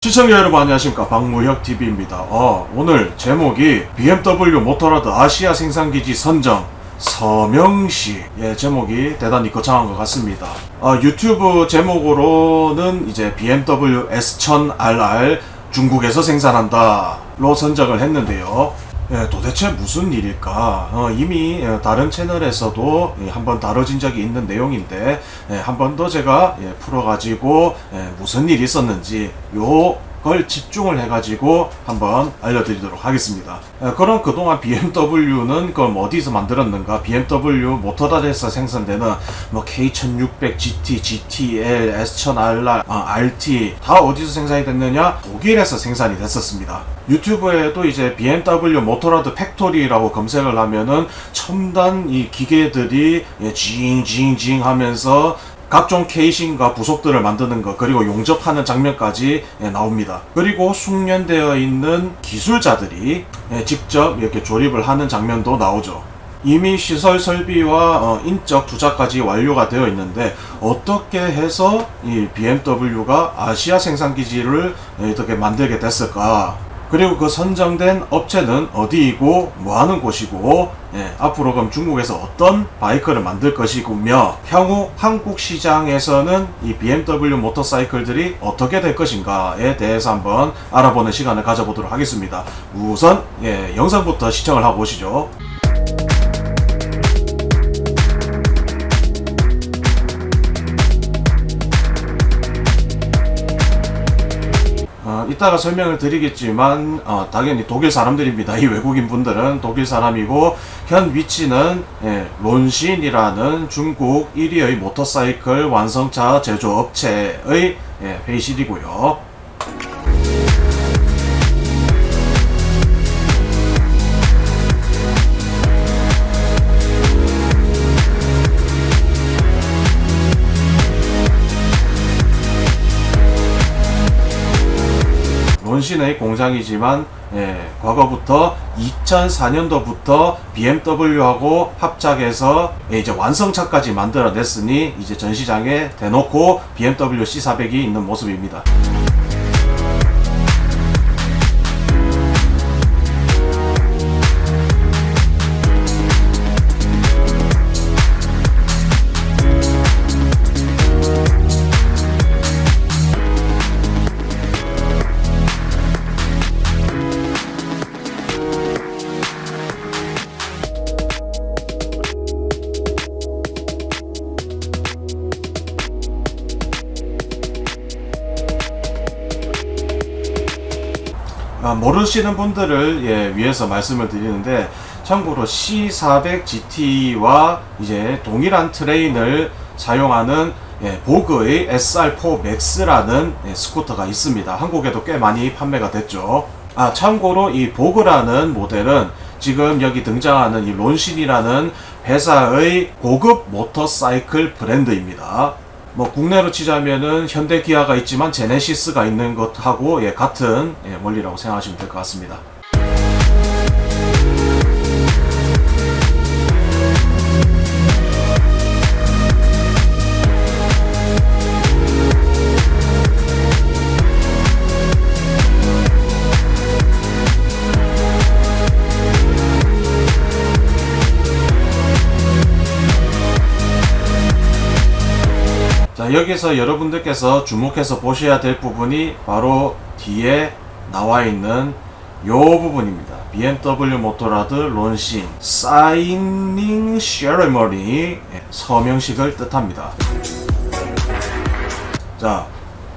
시청자 여러분 안녕하십니까, 박무혁TV입니다. 오늘 제목이 BMW 모터라드 아시아 생산기지 선정 서명시, 제목이 대단히 거창한 것 같습니다. 유튜브 제목으로는 이제 BMW S1000RR 중국에서 생산한다로 선정을 했는데요. 도대체 무슨 일일까? 이미 다른 채널에서도 한번 다뤄진 적이 있는 내용인데, 한 번 더 제가 풀어가지고 무슨 일이 있었는지 걸 집중을 해가지고 한번 알려드리도록 하겠습니다. 그럼 그동안 BMW는 그럼 어디서 만들었는가? BMW 모터라드에서 생산되는 뭐 K1600 GT, GTL, S1000RR, RT 다 어디서 생산이 됐느냐? 독일에서 생산이 됐었습니다. 유튜브에도 이제 BMW 모터라드 팩토리라고 검색을 하면은 첨단 이 기계들이 징징징 하면서 각종 케이싱과 부속들을 만드는 것, 그리고 용접하는 장면까지 나옵니다. 그리고 숙련되어 있는 기술자들이 직접 이렇게 조립을 하는 장면도 나오죠. 이미 시설 설비와 인적 투자까지 완료가 되어 있는데, 어떻게 해서 이 BMW가 아시아 생산기지를 이렇게 만들게 됐을까? 그리고 그 선정된 업체는 어디이고 뭐하는 곳이고, 앞으로 그럼 중국에서 어떤 바이크를 만들 것이며, 향후 한국 시장에서는 이 BMW 모터사이클들이 어떻게 될 것인가에 대해서 한번 알아보는 시간을 가져보도록 하겠습니다. 우선 영상부터 시청을 하고 오시죠. 이따가 설명을 드리겠지만 당연히 독일 사람들입니다. 이 외국인 분들은 독일 사람이고, 현 위치는 론신이라는 중국 1위의 모터사이클 완성차 제조업체의 회의실이고요. 론신의 공장이지만 과거부터 2004년도부터 BMW하고 합작해서 이제 완성차까지 만들어냈으니 이제 전시장에 대놓고 BMW C400이 있는 모습입니다. 모르시는 분들을 위해서 말씀을 드리는데, 참고로 C400 GT와 이제 동일한 트레인을 사용하는 보그의 SR4 Max라는 스쿠터가 있습니다. 한국에도 꽤 많이 판매가 됐죠. 참고로 이 보그라는 모델은 지금 여기 등장하는 이 론신이라는 회사의 고급 모터사이클 브랜드입니다. 뭐 국내로 치자면은 현대 기아가 있지만 제네시스가 있는 것하고 같은 원리라고 생각하시면 될 것 같습니다. 여기서 여러분들께서 주목해서 보셔야 될 부분이 바로 뒤에 나와 있는 요 부분입니다. BMW 모터라드 론신 사이닝 세레머니, 서명식을 뜻합니다. 자,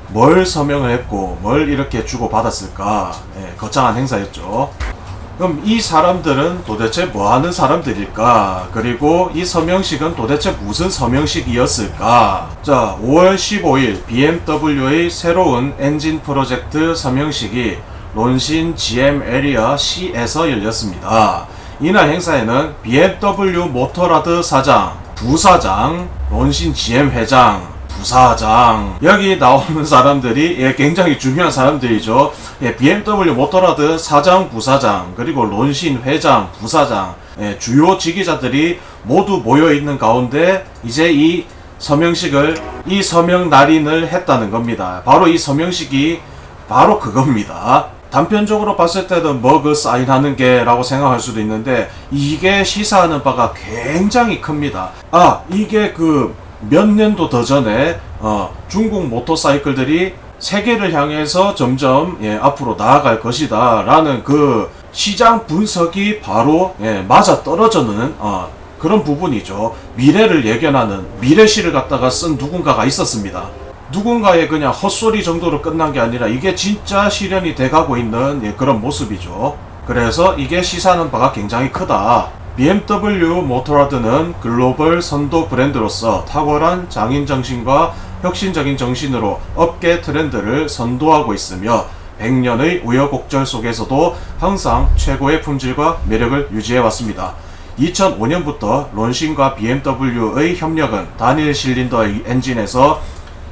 뭘 서명을 했고 뭘 이렇게 주고 받았을까? 거창한 행사였죠. 그럼 이 사람들은 도대체 뭐하는 사람들일까? 그리고 이 서명식은 도대체 무슨 서명식이었을까? 자, 5월 15일 BMW의 새로운 엔진 프로젝트 서명식이 론신 GM 에리아 C에서 열렸습니다. 이날 행사에는 BMW 모터라드 사장, 부사장, 론신 GM 회장, 부사장, 여기 나오는 사람들이 굉장히 중요한 사람들이죠. BMW 모터라드 사장, 부사장, 그리고 론신 회장, 부사장, 주요 지기자들이 모두 모여있는 가운데 이제 이 서명 날인을 했다는 겁니다. 바로 이 서명식이 바로 그겁니다. 단편적으로 봤을 때는 뭐 그 사인하는 게 라고 생각할 수도 있는데 이게 시사하는 바가 굉장히 큽니다. 이게 그 몇 년도 더 전에 중국 모터사이클들이 세계를 향해서 점점 앞으로 나아갈 것이다 라는 그 시장 분석이 바로 맞아 떨어지는 그런 부분이죠. 미래를 예견하는 미래시를 갖다가 쓴 누군가가 있었습니다. 누군가의 그냥 헛소리 정도로 끝난 게 아니라 이게 진짜 실현이 돼가고 있는 그런 모습이죠. 그래서 이게 시사하는 바가 굉장히 크다. BMW 모터라드는 글로벌 선도 브랜드로서 탁월한 장인정신과 혁신적인 정신으로 업계 트렌드를 선도하고 있으며 100년의 우여곡절 속에서도 항상 최고의 품질과 매력을 유지해왔습니다. 2005년부터 론신과 BMW의 협력은 단일 실린더의 엔진에서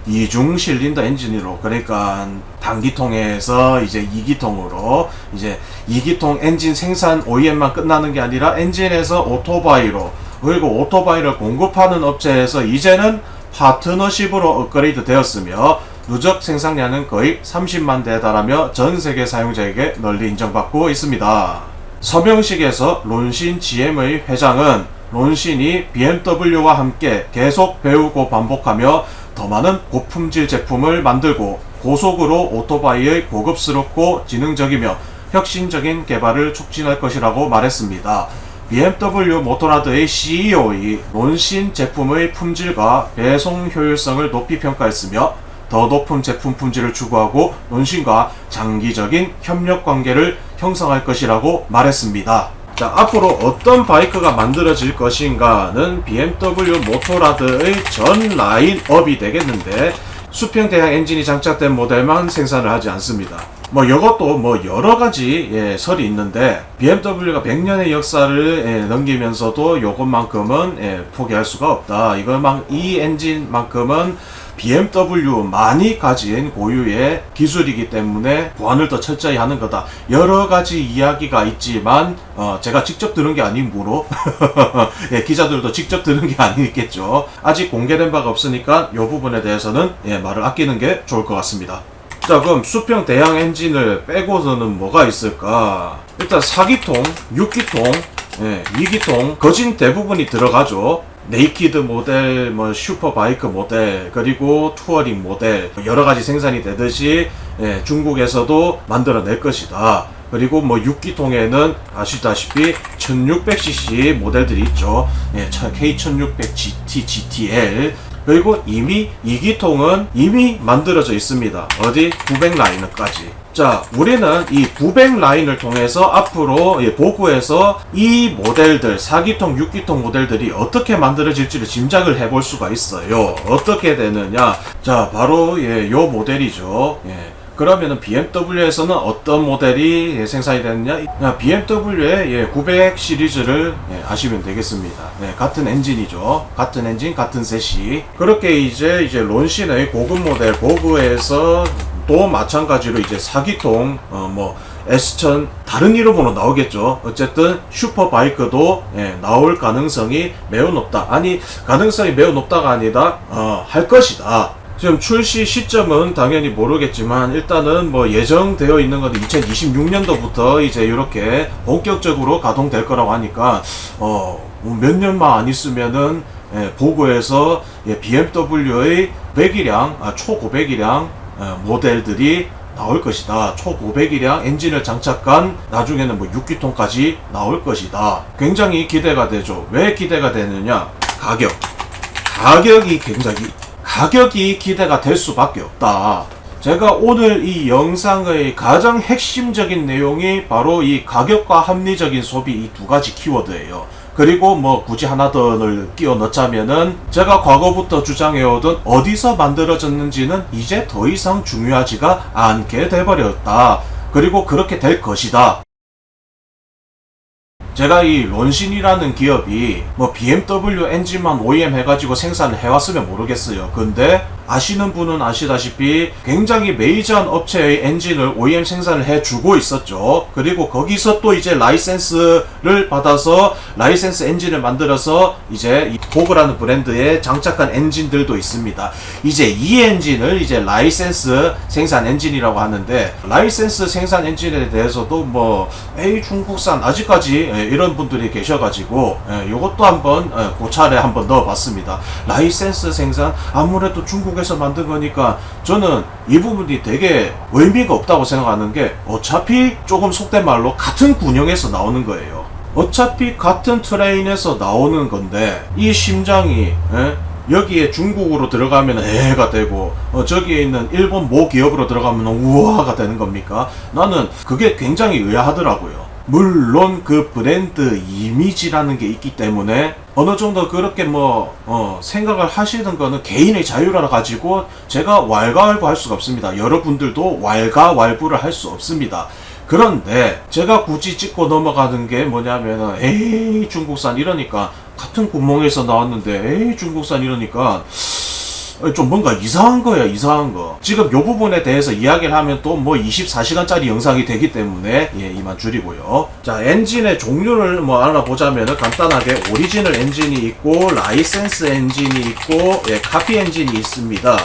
이중 실린더 엔진으로, 그러니까 단기통에서 이제 2기통으로, 이제 2기통 엔진 생산 OEM만 끝나는 게 아니라 엔진에서 오토바이로, 그리고 오토바이를 공급하는 업체에서 이제는 파트너십으로 업그레이드 되었으며 누적 생산량은 거의 30만 대에 달하며 전 세계 사용자에게 널리 인정받고 있습니다. 서명식에서 론신 GM의 회장은 론신이 BMW와 함께 계속 배우고 반복하며 더 많은 고품질 제품을 만들고 고속으로 오토바이의 고급스럽고 지능적이며 혁신적인 개발을 촉진할 것이라고 말했습니다. BMW 모터라드의 CEO이 론신 제품의 품질과 배송 효율성을 높이 평가했으며 더 높은 제품 품질을 추구하고 론신과 장기적인 협력 관계를 형성할 것이라고 말했습니다. 자, 앞으로 어떤 바이크가 만들어질 것인가는 BMW 모터라드의 전 라인업이 되겠는데 수평 대항 엔진이 장착된 모델만 생산을 하지 않습니다. 이것도 여러가지 설이 있는데 BMW가 100년의 역사를 넘기면서도 이것만큼은 포기할 수가 없다. 이 엔진만큼은 BMW만이 가진 고유의 기술이기 때문에 보안을 더 철저히 하는 거다. 여러가지 이야기가 있지만 제가 직접 들은 게 아니므로 기자들도 직접 들은 게 아니겠죠. 아직 공개된 바가 없으니까 이 부분에 대해서는 말을 아끼는 게 좋을 것 같습니다. 자, 그럼 수평 대항 엔진을 빼고서는 뭐가 있을까? 일단 4기통, 6기통, 2기통 거진 대부분이 들어가죠. 네이키드 모델, 슈퍼바이크 모델, 그리고 투어링 모델 여러가지 생산이 되듯이 중국에서도 만들어낼 것이다. 그리고 6기통에는 아시다시피 1600cc 모델들이 있죠. K1600 GT, GTL. 그리고 이미 2기통은 이미 만들어져 있습니다. 어디? 900 라인까지. 자, 우리는 이 900 라인을 통해서 앞으로 보고에서 이 모델들 4기통, 6기통 모델들이 어떻게 만들어질지를 짐작을 해볼 수가 있어요. 어떻게 되느냐? 자, 바로 요 모델이죠. 그러면은 BMW에서는 어떤 모델이 생산이 되느냐? BMW의 900 시리즈를 아시면 되겠습니다. 같은 엔진이죠. 같은 엔진, 같은 셋이. 그렇게 이제 론신의 고급 모델 보그에서 또 마찬가지로 이제 4기통 S1000 다른 이름으로 나오겠죠. 어쨌든 슈퍼바이크도 나올 가능성이 매우 높다. 아니, 가능성이 매우 높다가 아니라 할 것이다. 지금 출시 시점은 당연히 모르겠지만 일단은 예정되어 있는 건 2026년도부터 이제 이렇게 본격적으로 가동될 거라고 하니까 몇 년만 안 있으면은 보고에서 BMW의 초고배기량 모델들이 나올 것이다. 초고배기량 엔진을 장착한 나중에는 6기통까지 나올 것이다. 굉장히 기대가 되죠. 왜 기대가 되느냐? 가격이 기대가 될 수밖에 없다. 제가 오늘 이 영상의 가장 핵심적인 내용이 바로 이 가격과 합리적인 소비 이 두 가지 키워드예요. 그리고 굳이 하나 더를 끼워 넣자면은 제가 과거부터 주장해오던 어디서 만들어졌는지는 이제 더 이상 중요하지가 않게 돼버렸다. 그리고 그렇게 될 것이다. 제가 이 론신이라는 기업이 BMW 엔진만 OEM 해가지고 생산을 해왔으면 모르겠어요. 근데 아시는 분은 아시다시피 굉장히 메이저한 업체의 엔진을 OEM 생산을 해주고 있었죠. 그리고 거기서 또 이제 라이센스를 받아서 라이센스 엔진을 만들어서 이제 이 보그라는 브랜드에 장착한 엔진들도 있습니다. 이제 이 엔진을 이제 라이센스 생산 엔진이라고 하는데, 라이센스 생산 엔진에 대해서도 뭐 에이 중국산 아직까지 이런 분들이 계셔가지고 요것도 한번 고찰에 한번 넣어봤습니다. 라이센스 생산, 아무래도 중국에서 만든 거니까 저는 이 부분이 되게 의미가 없다고 생각하는 게, 어차피 조금 속된 말로 같은 군형에서 나오는 거예요. 어차피 같은 트레인에서 나오는 건데 이 심장이 여기에 중국으로 들어가면 애가 되고 저기에 있는 일본 모 기업으로 들어가면 우와가 되는 겁니까? 나는 그게 굉장히 의아하더라고요. 물론 그 브랜드 이미지라는 게 있기 때문에 어느 정도 그렇게 생각을 하시는 거는 개인의 자유라 가지고 제가 왈가왈부할 수가 없습니다. 여러분들도 왈가왈부를 할 수 없습니다. 그런데 제가 굳이 짚고 넘어가는 게 뭐냐면은 에이 중국산 이러니까, 같은 구멍에서 나왔는데 에이 중국산 이러니까 좀 뭔가 이상한 거야, 이상한 거. 지금 요 부분에 대해서 이야기를 하면 또 뭐 24시간짜리 영상이 되기 때문에 이만 줄이고요. 자, 엔진의 종류를 알아보자면은 간단하게 오리지널 엔진이 있고 라이센스 엔진이 있고 카피 엔진이 있습니다.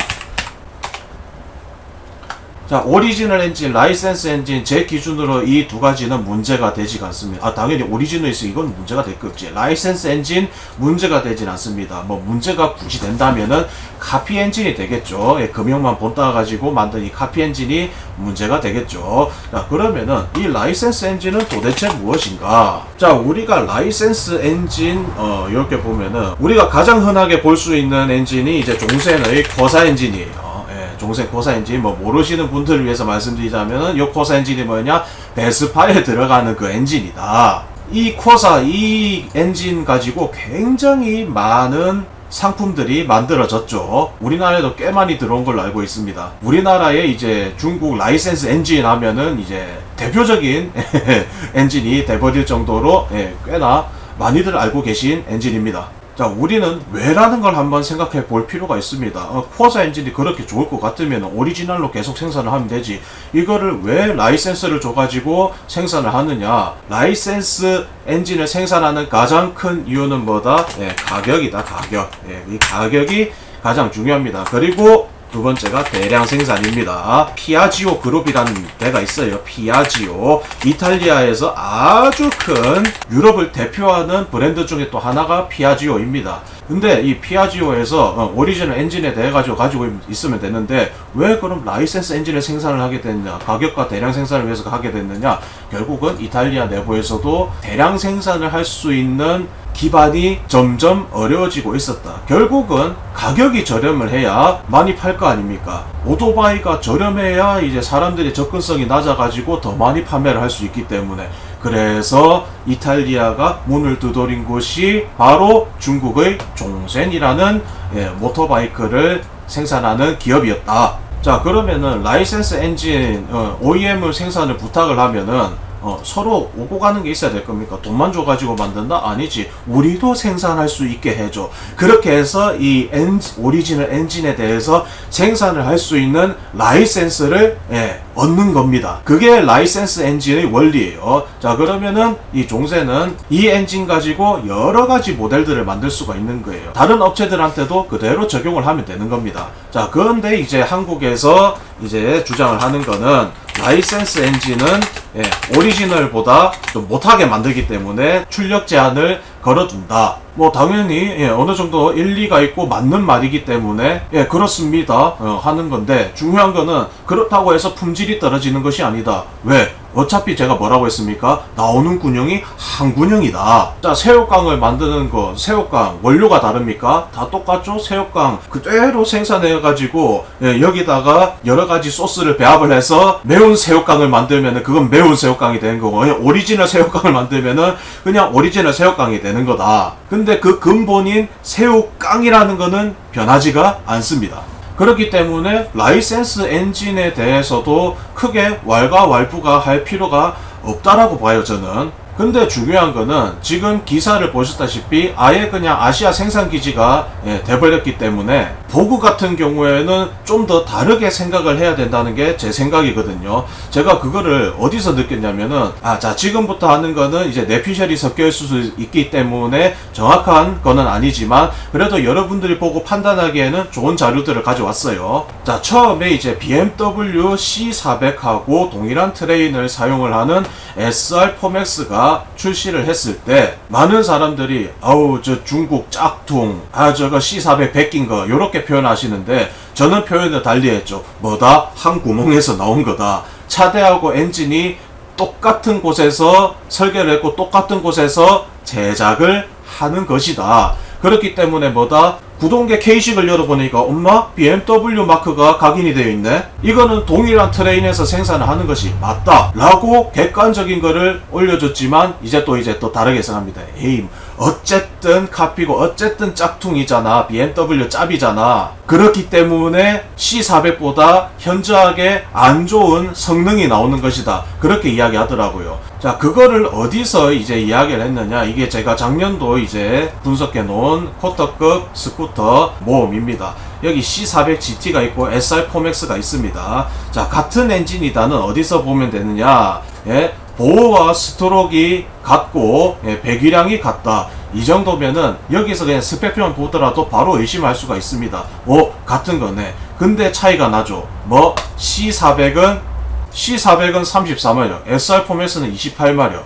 자, 오리지널 엔진, 라이센스 엔진, 제 기준으로 이 두 가지는 문제가 되지 않습니다. 당연히 오리지널 있어 이건 문제가 될 거 없지. 라이센스 엔진 문제가 되진 않습니다. 문제가 굳이 된다면은 카피 엔진이 되겠죠. 금형만 본따 가지고 만든 이 카피 엔진이 문제가 되겠죠. 자, 그러면은 이 라이센스 엔진은 도대체 무엇인가? 자, 우리가 라이센스 엔진 이렇게 보면은 우리가 가장 흔하게 볼 수 있는 엔진이 이제 종센의 코사 엔진이에요. 종센 코사 엔진, 모르시는 분들을 위해서 말씀드리자면은 요 코사 엔진이 뭐냐, 베스파에 들어가는 그 엔진이다. 이 코사, 이 엔진 가지고 굉장히 많은 상품들이 만들어졌죠. 우리나라에도 꽤 많이 들어온 걸로 알고 있습니다. 우리나라에 이제 중국 라이센스 엔진 하면은 이제 대표적인 엔진이 돼버릴 정도로 꽤나 많이들 알고 계신 엔진입니다. 자, 우리는 왜라는 걸 한번 생각해 볼 필요가 있습니다. 코사 엔진이 그렇게 좋을 것 같으면 오리지널로 계속 생산을 하면 되지. 이거를 왜 라이센스를 줘가지고 생산을 하느냐. 라이센스 엔진을 생산하는 가장 큰 이유는 뭐다? 가격이다, 가격. 이 가격이 가장 중요합니다. 그리고 두 번째가 대량 생산입니다. 피아지오 그룹이라는 데가 있어요. 피아지오. 이탈리아에서 아주 큰 유럽을 대표하는 브랜드 중에 또 하나가 피아지오입니다. 근데 이 피아지오에서 오리지널 엔진에 대해 가지고 있으면 되는데 왜 그럼 라이센스 엔진을 생산을 하게 됐느냐, 가격과 대량 생산을 위해서 하게 됐느냐. 결국은 이탈리아 내부에서도 대량 생산을 할 수 있는 기반이 점점 어려워지고 있었다. 결국은 가격이 저렴을 해야 많이 팔 거 아닙니까? 오토바이가 저렴해야 이제 사람들의 접근성이 낮아가지고 더 많이 판매를 할 수 있기 때문에, 그래서 이탈리아가 문을 두드린 곳이 바로 중국의 종센이라는 모터바이크를 생산하는 기업이었다. 자, 그러면은 라이센스 엔진 OEM을 생산을 부탁을 하면은 서로 오고 가는 게 있어야 될 겁니까? 돈만 줘가지고 만든다? 아니지. 우리도 생산할 수 있게 해줘. 그렇게 해서 이 오리지널 엔진에 대해서 생산을 할 수 있는 라이센스를 얻는 겁니다. 그게 라이센스 엔진의 원리예요. 자, 그러면은 이 종센은 이 엔진 가지고 여러 가지 모델들을 만들 수가 있는 거예요. 다른 업체들한테도 그대로 적용을 하면 되는 겁니다. 자, 그런데 이제 한국에서 이제 주장을 하는 거는 라이센스 엔진은 오리지널보다 좀 못하게 만들기 때문에 출력 제한을 걸어둔다. 당연히 어느 정도 일리가 있고 맞는 말이기 때문에 그렇습니다 하는 건데, 중요한 거는 그렇다고 해서 품질이 떨어지는 것이 아니다. 왜? 어차피 제가 뭐라고 했습니까? 나오는 군형이 한 군형이다. 자, 새우깡을 만드는 거, 새우깡 원료가 다릅니까? 다 똑같죠? 새우깡 그대로 생산해가지고 여기다가 여러가지 소스를 배합을 해서 매운 새우깡을 만들면은 그건 매운 새우깡이 되는 거고, 오리지널 새우깡을 만들면은 그냥 오리지널 새우깡이 되는 거다. 근데 그 근본인 새우깡이라는 거는 변하지가 않습니다. 그렇기 때문에 라이센스 엔진에 대해서도 크게 왈가왈부가 할 필요가 없다라고 봐요, 저는. 근데 중요한 거는 지금 기사를 보셨다시피 아예 그냥 아시아 생산기지가 돼버렸기 때문에 보그 같은 경우에는 좀 더 다르게 생각을 해야 된다는 게 제 생각이거든요. 제가 그거를 어디서 느꼈냐면은 자 지금부터 하는 거는 이제 내피셜이 섞여 있을 수 있기 때문에 정확한 거는 아니지만 그래도 여러분들이 보고 판단하기에는 좋은 자료들을 가져왔어요. 자 처음에 이제 BMW C400하고 동일한 트레인을 사용을 하는 SR4MAX가 출시를 했을 때 많은 사람들이 아우 저 중국 짝퉁 저거 C400 베낀 거 요렇게 표현하시는데 저는 표현을 달리 했죠. 뭐다? 한 구멍에서 나온 거다. 차대하고 엔진이 똑같은 곳에서 설계를 했고 똑같은 곳에서 제작을 하는 것이다. 그렇기 때문에 뭐다? 구동계 K식을 열어보니까 엄마 BMW 마크가 각인이 되어 있네. 이거는 동일한 트레인에서 생산을 하는 것이 맞다 라고 객관적인 거를 올려줬지만 이제 또 다르게 생각합니다. 에이 어쨌든 카피고 어쨌든 짝퉁이잖아. BMW 짭이잖아. 그렇기 때문에 C400보다 현저하게 안 좋은 성능이 나오는 것이다. 그렇게 이야기하더라고요. 자, 그거를 어디서 이제 이야기를 했느냐. 이게 제가 작년도 이제 분석해 놓은 쿼터급 스쿠터 모험입니다. 여기 C400 GT가 있고 SR4MAX가 있습니다. 자, 같은 엔진이다는 어디서 보면 되느냐. 보호와 스트로크가 같고 배기량이 같다. 이 정도면은 여기서 그냥 스펙표만 보더라도 바로 의심할 수가 있습니다. 같은 거네. 근데 차이가 나죠. C400은 34마력, SR4MAX는 28마력.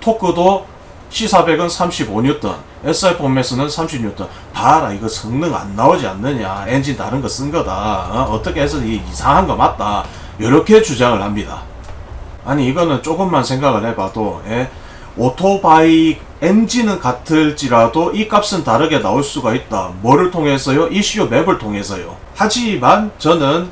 토크도 C400은 35N, SR4MAX는 30N. 봐라, 이거 성능 안 나오지 않느냐. 엔진 다른 거 쓴 거다. 어떻게 해서 이상한 거 맞다. 이렇게 주장을 합니다. 아니 이거는 조금만 생각을 해봐도 오토바이 엔진은 같을지라도 이 값은 다르게 나올 수가 있다. 뭐를 통해서요? 이슈 맵을 통해서요. 하지만 저는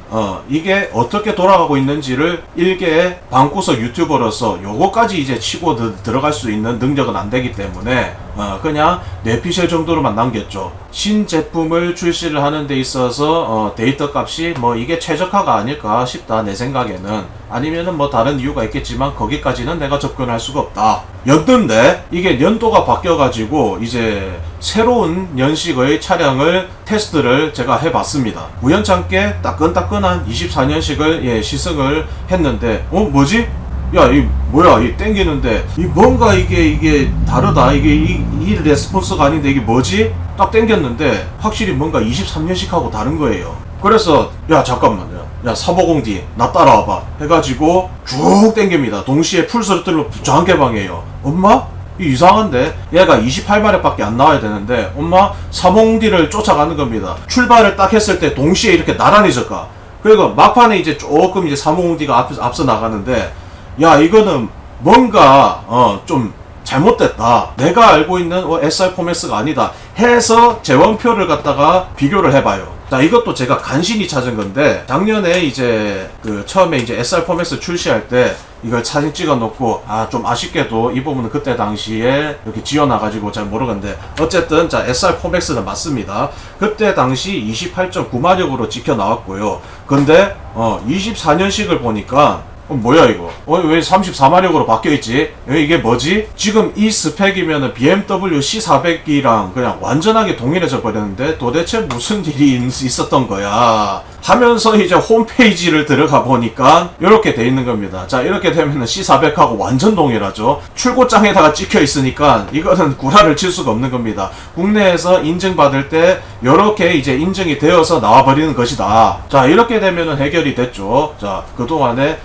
이게 어떻게 돌아가고 있는지를 일개의 방구석 유튜버로서 요거까지 이제 치고 들어갈 수 있는 능력은 안 되기 때문에 그냥 내피셜 정도로만 남겼죠. 신제품을 출시를 하는 데 있어서 데이터 값이 이게 최적화가 아닐까 싶다. 내 생각에는. 아니면은 다른 이유가 있겠지만 거기까지는 내가 접근할 수가 없다. 였는데 이게 연도가 바뀌어가지고 이제 새로운 연식의 차량을 테스트를 제가 해봤습니다. 우연찮게 따끈따끈한 24년식을 시승을 했는데 뭐지? 야, 이 뭐야? 이 땡기는데 뭔가 이게 다르다. 이 레스폰스가 아닌데 이게 뭐지? 딱 땡겼는데 확실히 뭔가 23년식하고 다른 거예요. 그래서 야 잠깐만요. 야 350D 나 따라와봐 해가지고 쭉 땡깁니다. 동시에 풀스로틀로 저항개방해요. 엄마? 이상한데? 얘가 28마력밖에 안 나와야 되는데 엄마 350D를 쫓아가는 겁니다. 출발을 딱 했을 때 동시에 이렇게 나란히 져가. 그리고 막판에 이제 조금 이제 350D가 앞서 나가는데 야 이거는 뭔가 좀 잘못됐다. 내가 알고 있는 SR4MAX가 아니다 해서 제원표를 갖다가 비교를 해봐요. 자, 이것도 제가 간신히 찾은 건데 작년에 이제 처음에 이제 SR4MAX 출시할 때 이걸 사진 찍어 놓고 좀 아쉽게도 이 부분은 그때 당시에 이렇게 지어놔가지고 잘 모르겠는데 어쨌든 자 SR4MAX는 맞습니다. 그때 당시 28.9마력으로 찍혀 나왔고요. 근데 24년식을 보니까 뭐야 이거? 왜 34마력으로 바뀌어있지? 이게 뭐지? 지금 이 스펙이면은 BMW C400이랑 그냥 완전하게 동일해져 버렸는데 도대체 무슨 일이 있었던 거야? 하면서 이제 홈페이지를 들어가 보니까 이렇게 돼 있는 겁니다. 자, 이렇게 되면은 C400하고 완전 동일하죠. 출고장에다가 찍혀 있으니까 이거는 구라를 칠 수가 없는 겁니다. 국내에서 인증받을 때 이렇게 이제 인증이 되어서 나와버리는 것이다. 자, 이렇게 되면은 해결이 됐죠. 자, 그동안에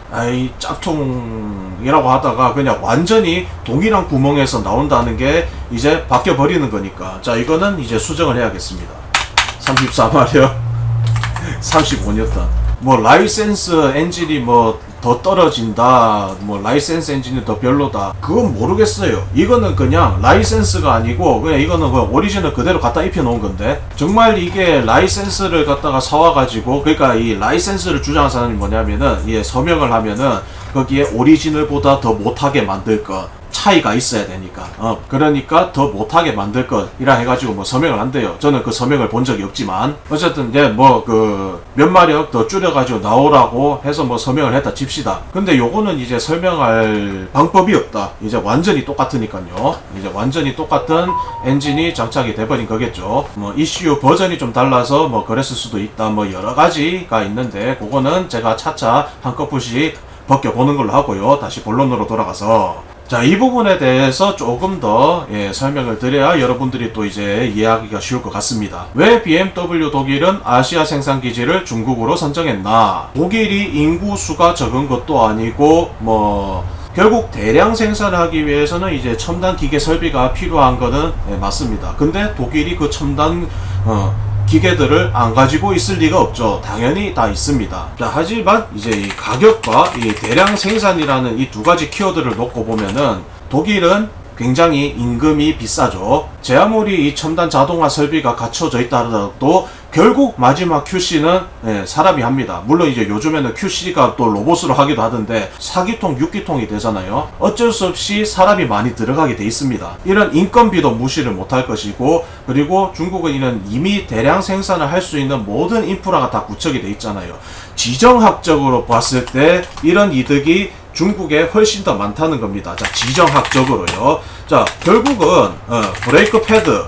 짝퉁이라고 하다가 그냥 완전히 동일한 구멍에서 나온다는 게 이제 바뀌어 버리는 거니까. 자, 이거는 이제 수정을 해야겠습니다. 34마력 35N. 라이센스 엔진이 더 떨어진다. 라이센스 엔진이 더 별로다. 그건 모르겠어요. 이거는 그냥 라이센스가 아니고 그냥 이거는 오리지널 그대로 갖다 입혀 놓은 건데 정말 이게 라이센스를 갖다가 사와가지고 그러니까 이 라이센스를 주장하는 사람이 뭐냐면은 서명을 하면은 거기에 오리지널보다 더 못하게 만들 것. 차이가 있어야 되니까 그러니까 더 못하게 만들 것이라 해가지고 뭐 서명을 한대요. 저는 그 서명을 본 적이 없지만 어쨌든 이제 뭐 그 몇 마력 더 줄여가지고 나오라고 해서 뭐 서명을 했다 칩시다. 근데 요거는 이제 설명할 방법이 없다. 이제 완전히 똑같으니까요. 이제 완전히 똑같은 엔진이 장착이 돼버린 거겠죠. 뭐 ECU 버전이 좀 달라서 뭐 그랬을 수도 있다. 뭐 여러 가지가 있는데 그거는 제가 차차 한꺼풀씩 벗겨보는 걸로 하고요. 다시 본론으로 돌아가서 자, 이 부분에 대해서 조금 더 설명을 드려야 여러분들이 또 이제 이해하기가 쉬울 것 같습니다. 왜 BMW 독일은 아시아 생산 기지를 중국으로 선정했나? 독일이 인구수가 적은 것도 아니고 뭐 결국 대량 생산을 하기 위해서는 이제 첨단 기계 설비가 필요한 거는 맞습니다. 근데 독일이 그 첨단 기계들을 안 가지고 있을 리가 없죠. 당연히 다 있습니다. 자, 하지만 이제 이 가격과 이 대량 생산이라는 이 두 가지 키워드를 놓고 보면은 독일은 굉장히 임금이 비싸죠. 제 아무리 이 첨단 자동화 설비가 갖춰져 있다 하더라도 결국 마지막 QC는 사람이 합니다. 물론 이제 요즘에는 QC가 또 로봇으로 하기도 하던데 4기통, 6기통이 되잖아요. 어쩔 수 없이 사람이 많이 들어가게 돼 있습니다. 이런 인건비도 무시를 못할 것이고 그리고 중국은 이런 이미 대량 생산을 할 수 있는 모든 인프라가 다 구축이 돼 있잖아요. 지정학적으로 봤을 때 이런 이득이 중국에 훨씬 더 많다는 겁니다. 자, 지정학적으로요. 자, 결국은 브레이크 패드,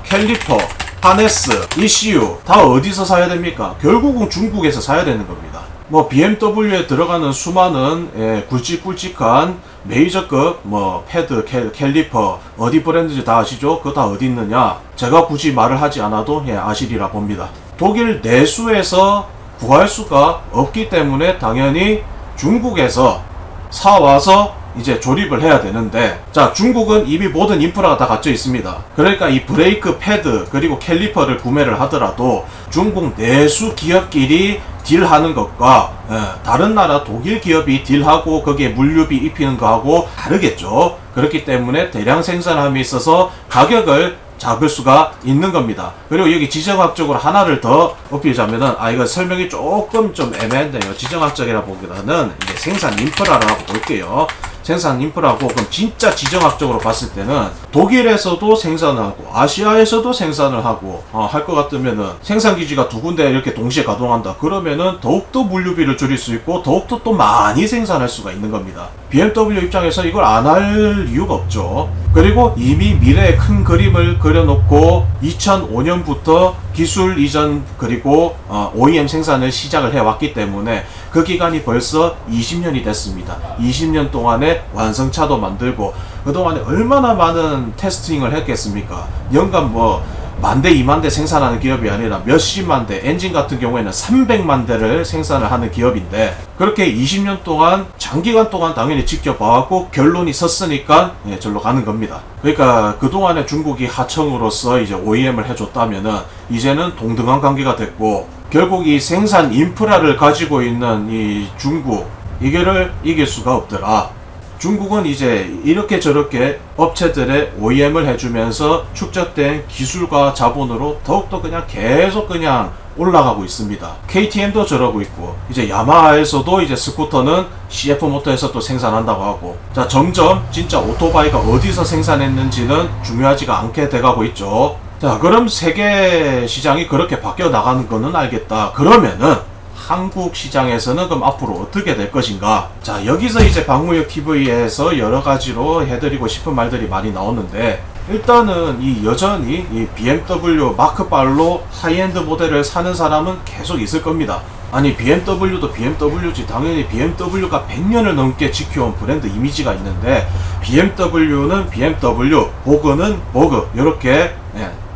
캘리퍼, 하네스, ECU 다 어디서 사야 됩니까? 결국은 중국에서 사야 되는 겁니다. 뭐 BMW에 들어가는 수많은 굵직굵직한 메이저급 뭐 패드, 캘리퍼 어디 브랜드인지 다 아시죠? 그거 다 어디 있느냐? 제가 굳이 말을 하지 않아도 아시리라 봅니다. 독일 내수에서 구할 수가 없기 때문에 당연히 중국에서 사와서 이제 조립을 해야 되는데 자, 중국은 이미 모든 인프라가 다 갖춰 있습니다. 그러니까 이 브레이크 패드 그리고 캘리퍼를 구매를 하더라도 중국 내수 기업끼리 딜하는 것과 다른 나라 독일 기업이 딜하고 거기에 물류비 입히는 거하고 다르겠죠. 그렇기 때문에 대량 생산함에 있어서 가격을 잡을 수가 있는 겁니다. 그리고 여기 지정학적으로 하나를 더 엎이자면은 이거 설명이 조금 좀 애매한데요. 지정학적이라 보기보다는 이제 생산 인프라라고 볼게요. 생산 인프라고 그럼 진짜 지정학적으로 봤을 때는 독일에서도 생산을 하고 아시아에서도 생산을 하고 할 것 같으면은 생산 기지가 두 군데 이렇게 동시에 가동한다. 그러면은 더욱더 물류비를 줄일 수 있고 더욱더 또 많이 생산할 수가 있는 겁니다. BMW 입장에서 이걸 안 할 이유가 없죠. 그리고 이미 미래의 큰 그림을 그려놓고 2005년부터 기술 이전 그리고 OEM 생산을 시작을 해왔기 때문에 그 기간이 벌써 20년이 됐습니다. 20년 동안에 완성차도 만들고 그동안에 얼마나 많은 테스팅을 했겠습니까? 연간 뭐 10,000대, 20,000대 생산하는 기업이 아니라 몇십만 대, 엔진 같은 경우에는 300만 대를 생산을 하는 기업인데 그렇게 20년 동안 장기간 동안 당연히 지켜봐왔고 결론이 섰으니까 절로 가는 겁니다. 그러니까 그동안에 중국이 하청으로서 이제 OEM을 해줬다면은 이제는 동등한 관계가 됐고 결국 이 생산 인프라를 가지고 있는 이 중국 이거를 이길 수가 없더라. 중국은 이제 이렇게 저렇게 업체들의 OEM을 해주면서 축적된 기술과 자본으로 더욱더 그냥 계속 그냥 올라가고 있습니다. KTM도 저러고 있고 이제 야마하에서도 이제 스쿠터는 CF 모터에서 또 생산한다고 하고 자, 점점 진짜 오토바이가 어디서 생산했는지는 중요하지가 않게 돼가고 있죠. 자, 그럼 세계 시장이 그렇게 바뀌어 나가는 거는 알겠다. 그러면은 한국 시장에서는 그럼 앞으로 어떻게 될 것인가? 자, 여기서 이제 박무혁 TV에서 여러 가지로 해드리고 싶은 말들이 많이 나오는데 일단은 이 여전히 이 BMW 마크발로 하이엔드 모델을 사는 사람은 계속 있을 겁니다. 아니 BMW도 BMW지 당연히 BMW가 100년을 넘게 지켜온 브랜드 이미지가 있는데 BMW는 BMW, 보그는 보그 이렇게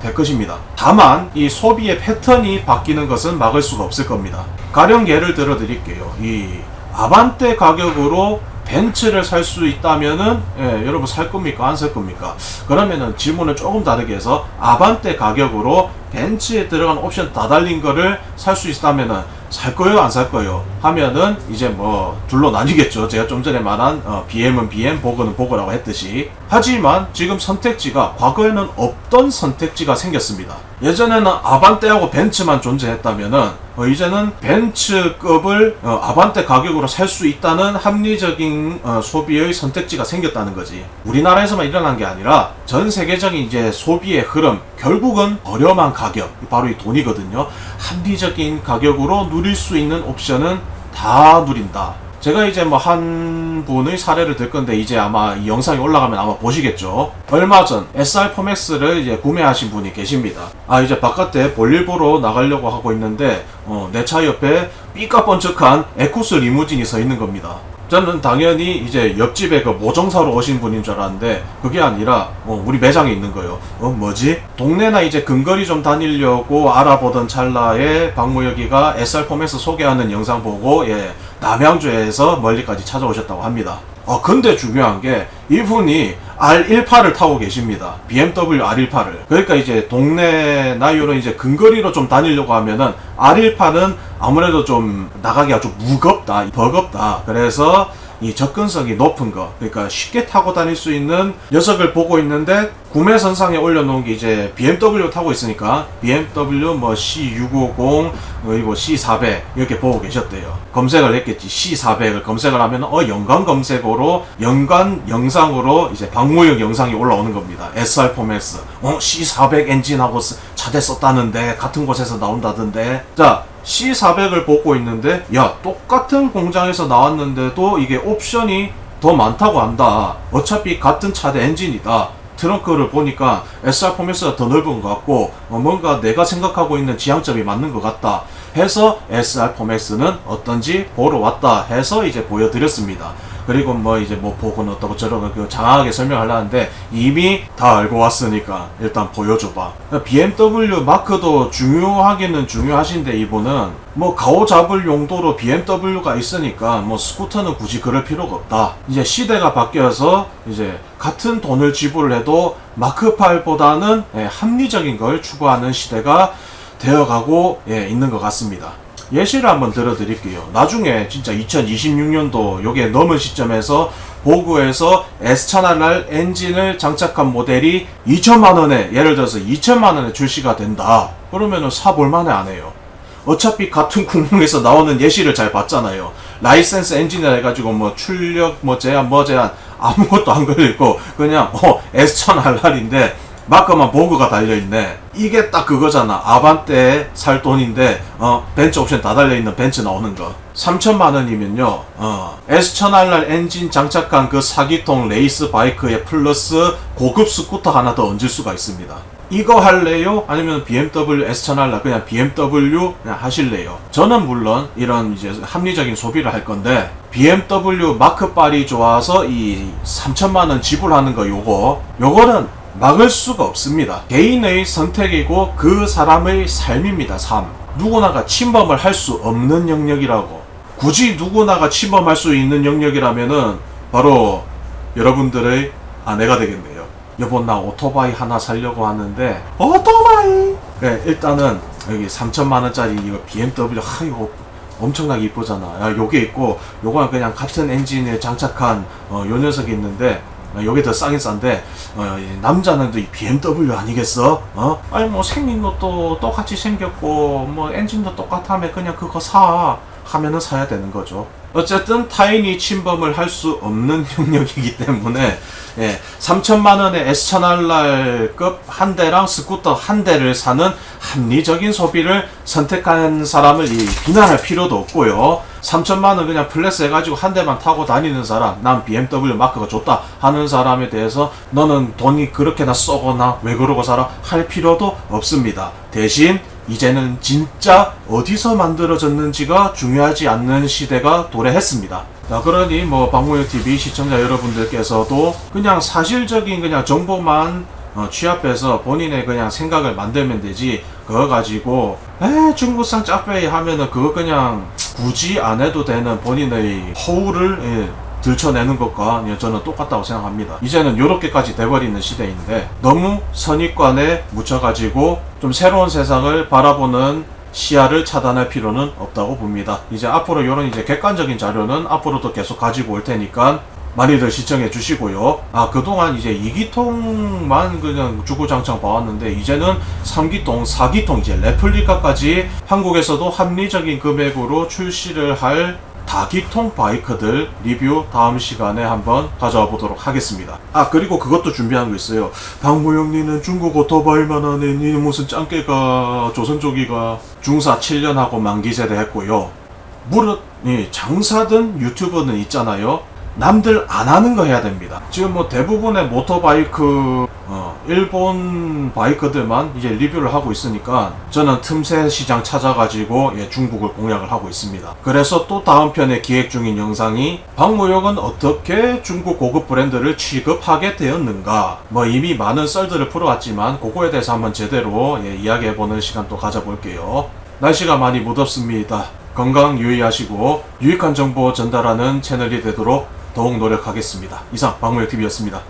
될 것입니다. 다만 이 소비의 패턴이 바뀌는 것은 막을 수가 없을 겁니다. 가령 예를 들어 드릴게요. 이 아반떼 가격으로 벤츠를 살 수 있다면은 여러분 살 겁니까? 안 살 겁니까? 그러면은 질문을 조금 다르게 해서 아반떼 가격으로 벤츠에 들어간 옵션 다 달린 거를 살 수 있다면은 살 거예요? 안 살 거예요? 하면은 이제 뭐 둘로 나뉘겠죠. 제가 좀 전에 말한 BM은 BM, 보그는 보그라고 했듯이. 하지만 지금 선택지가 과거에는 없던 선택지가 생겼습니다. 예전에는 아반떼하고 벤츠만 존재했다면은 이제는 벤츠급을 아반떼 가격으로 살 수 있다는 합리적인 소비의 선택지가 생겼다는 거지. 우리나라에서만 일어난 게 아니라 전 세계적인 이제 소비의 흐름, 결국은 저렴한 가격, 바로 이 돈이거든요. 합리적인 가격으로 누릴 수 있는 옵션은 다 누린다. 제가 이제 뭐 한 분의 사례를 들 건데 이제 아마 이 영상이 올라가면 아마 보시겠죠. 얼마 전 SR 포맥스를 이제 구매하신 분이 계십니다. 이제 바깥에 볼일 보러 나가려고 하고 있는데 내 차 옆에 삐까번쩍한 에쿠스 리무진이 서 있는 겁니다. 저는 당연히 이제 옆집에 그 모정사로 오신 분인 줄 알았는데 그게 아니라 우리 매장에 있는 거예요. 뭐지? 동네나 이제 근거리 좀 다니려고 알아보던 찰나에 박무혁이가 SR 포맥스 소개하는 영상 보고 남양주에서 멀리까지 찾아오셨다고 합니다. 근데 중요한 게 이분이 R18을 타고 계십니다. BMW R18을. 그러니까 이제 동네나 이런 이제 근거리로 좀 다니려고 하면은 R18은 아무래도 좀 나가기가 좀 무겁다, 버겁다. 그래서 이 접근성이 높은 거, 그러니까 쉽게 타고 다닐 수 있는 녀석을 보고 있는데 구매 선상에 올려놓은 게 이제 BMW 타고 있으니까 BMW 뭐 C650 그리고 C400 이렇게 보고 계셨대요. 검색을 했겠지. C400을 검색을 하면 연관 검색어로 연관 영상으로 이제 박무혁 영상이 올라오는 겁니다. SR 포맥스 C400 엔진하고 차대 썼다는데 같은 곳에서 나온다던데. 자, C400을 보고 있는데 똑같은 공장에서 나왔는데도 이게 옵션이 더 많다고 한다. 어차피 같은 차대 엔진이다. 트렁크를 보니까 SR 포맥스가 더 넓은 것 같고 뭔가 내가 생각하고 있는 지향점이 맞는 것 같다 해서 SR 포맥스는 어떤지 보러 왔다 해서 이제 보여드렸습니다. 그리고 뭐 이제 뭐 보고는 어떻고 저러고 장황하게 설명하려는데 이미 다 알고 왔으니까 일단 보여줘봐. BMW 마크도 중요하기는 중요하신데 이분은 뭐 가오 잡을 용도로 BMW가 있으니까 뭐 스쿠터는 굳이 그럴 필요가 없다. 이제 시대가 바뀌어서 이제 같은 돈을 지불해도 마크8보다는 합리적인 걸 추구하는 시대가 되어가고 있는 것 같습니다. 예시를 한번 들어드릴게요. 나중에 진짜 2026년도 요게 넘은 시점에서 보그에서 S1000RR 엔진을 장착한 모델이 2천만원에, 예를 들어서 2천만원에 출시가 된다. 그러면은 사볼만해 안 해요. 어차피 같은 국물에서 나오는 예시를 잘 봤잖아요. 라이센스 엔진이라 해가지고 뭐 출력 제한 아무것도 안 걸리고 그냥 S1000RR인데 마크만 보그가 달려있네. 이게 딱 그거잖아. 아반떼 살 돈인데 벤츠 옵션 다 달려있는 벤츠 나오는 거. 3천만원이면요 S1000RR 엔진 장착한 그 사기통 레이스 바이크에 플러스 고급 스쿠터 하나 더 얹을 수가 있습니다. 이거 할래요? 아니면 BMW S1000RR 그냥 BMW 그냥 하실래요? 저는 물론 이런 이제 합리적인 소비를 할 건데 BMW 마크8이 좋아서 이 3천만원 지불하는 거 요거는 막을 수가 없습니다. 개인의 선택이고 그 사람의 삶입니다. 삶. 누구나가 침범을 할 수 없는 영역이라고. 굳이 누구나가 침범할 수 있는 영역이라면은 바로 여러분들의 아내가 되겠네요. 여보 나 오토바이 하나 사려고 하는데 오토바이! 네, 일단은 여기 3천만원짜리 이거 BMW 이거 엄청나게 이쁘잖아. 요게 있고 요거는 그냥 같은 엔진에 장착한 요 녀석이 있는데 요게 더 싸긴 싼데 남자는 또 이 BMW 아니겠어? 아니 뭐 생긴 것도 똑같이 생겼고 뭐 엔진도 똑같다며 그냥 그거 사 하면은 사야 되는 거죠. 어쨌든 타인이 침범을 할 수 없는 영역이기 때문에 3천만원의 S1000RR급 한 대랑 스쿠터 한 대를 사는 합리적인 소비를 선택한 사람을 비난할 필요도 없고요. 3천만원 그냥 플렉스 해가지고 한 대만 타고 다니는 사람, 난 BMW 마크가 좋다 하는 사람에 대해서 너는 돈이 그렇게나 썩거나 왜 그러고 살아 할 필요도 없습니다. 대신 이제는 진짜 어디서 만들어졌는지가 중요하지 않는 시대가 도래했습니다. 자, 그러니 뭐 박무혁TV 시청자 여러분들께서도 그냥 사실적인 그냥 정보만 취합해서 본인의 그냥 생각을 만들면 되지, 그거 가지고 중국산 짜페이 하면은 그거 그냥 굳이 안 해도 되는 본인의 허울을 들춰내는 것과 저는 똑같다고 생각합니다. 이제는 요렇게까지 돼버리는 시대인데 너무 선입관에 묻혀가지고 좀 새로운 세상을 바라보는 시야를 차단할 필요는 없다고 봅니다. 이제 앞으로 요런 이제 객관적인 자료는 앞으로도 계속 가지고 올 테니까 많이들 시청해 주시고요. 그동안 이제 2기통만 그냥 주구장창 봐왔는데 이제는 3기통, 4기통 이제 레플리카까지 한국에서도 합리적인 금액으로 출시를 할 다기통 바이크들 리뷰 다음 시간에 한번 가져와 보도록 하겠습니다. 그리고 그것도 준비한 거 있어요. 박무영니는 중국 오토바이만 하네. 니는 무슨 짱깨가 조선조기가 중사 7년 하고 만기제대 했고요. 무릇 장사든 유튜버는 있잖아요. 남들 안 하는 거 해야 됩니다. 지금 뭐 대부분의 모터바이크 일본 바이크들만 이제 리뷰를 하고 있으니까 저는 틈새 시장 찾아가지고 중국을 공략을 하고 있습니다. 그래서 또 다음 편에 기획 중인 영상이 박무역은 어떻게 중국 고급 브랜드를 취급하게 되었는가, 뭐 이미 많은 썰들을 풀어왔지만 그거에 대해서 한번 제대로 이야기해보는 시간 또 가져볼게요. 날씨가 많이 무덥습니다. 건강 유의하시고 유익한 정보 전달하는 채널이 되도록 더욱 노력하겠습니다. 이상 박무역TV였습니다.